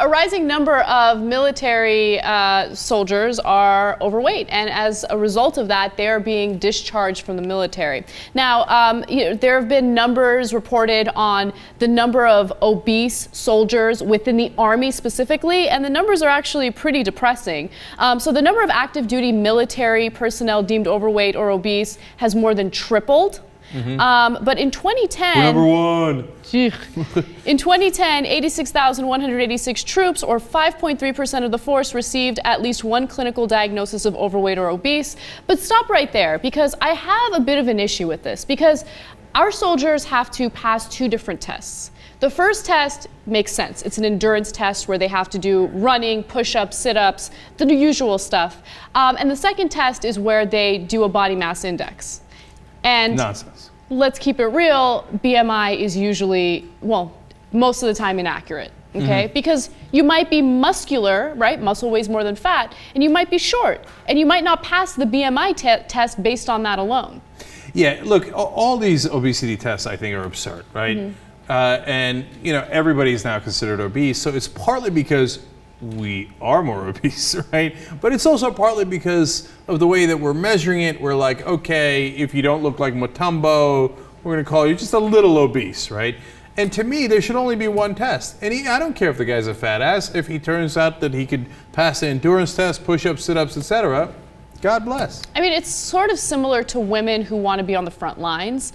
a rising number of military soldiers are overweight, and as a result of that, they are being discharged from the military. Now, there have been numbers reported on the number of obese soldiers within the Army specifically, and the numbers are actually pretty depressing. So the number of active duty military personnel deemed overweight or obese has more than tripled. But in 2010, we're number one. In 2010, 86,186 troops, or 5.3% of the force, received at least one clinical diagnosis of overweight or obese. But stop right there, because I have a bit of an issue with this, because our soldiers have to pass two different tests. The first test makes sense. It's an endurance test where they have to do running, push-ups, sit-ups, the usual stuff. And the second test is where they do a body mass index. And nonsense. Let's keep it real, BMI is usually, well, most of the time inaccurate, okay? Because you might be muscular, right? Muscle weighs more than fat, and you might be short, and you might not pass the BMI test based on that alone. Yeah, look, all these obesity tests I think are absurd, right? And you know, everybody's now considered obese, so it's partly because we are more obese, right? But it's also partly because of the way that we're measuring it. We're like, okay, if you don't look like Mutombo, we're gonna call you just a little obese, right? And to me, there should only be one test. And I don't care if the guy's a fat ass, if he turns out that he could pass the endurance test, push-ups, sit-ups, etc., God bless. I mean, it's sort of similar to women who want to be on the front lines.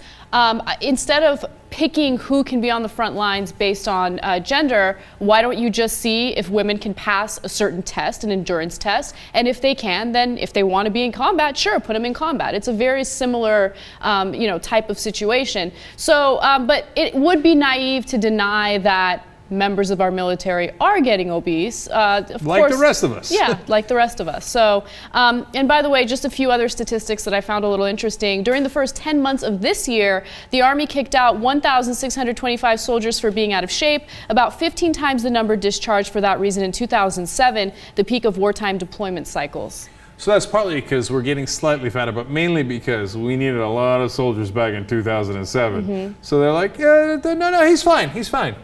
Instead of picking who can be on the front lines based on gender, why don't you just see if women can pass a certain test, an endurance test, and if they can, then if they want to be in combat, sure, put them in combat. It's a very similar, type of situation. So, but it would be naive to deny that members of our military are getting obese. Of course, the rest of us. Yeah, like the rest of us. So, and by the way, just a few other statistics that I found a little interesting. During the first 10 months of this year, the Army kicked out 1,625 soldiers for being out of shape, about 15 times the number discharged for that reason in 2007, the peak of wartime deployment cycles. So that's partly because we're getting slightly fatter, but mainly because we needed a lot of soldiers back in 2007. So they're like, yeah, no, he's fine, he's fine.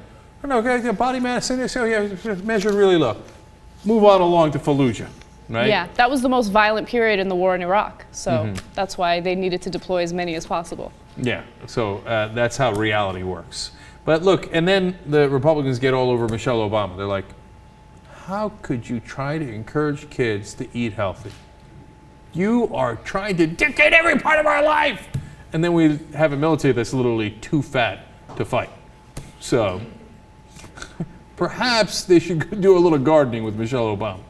No, okay, body mass index, measured really low. Move on along to Fallujah, right? Yeah, that was the most violent period in the war in Iraq. So that's why they needed to deploy as many as possible. Yeah, so that's how reality works. But look, and then the Republicans get all over Michelle Obama. They're like, how could you try to encourage kids to eat healthy? You are trying to dictate every part of our life. And then we have a military that's literally too fat to fight. So perhaps they should do a little gardening with Michelle Obama.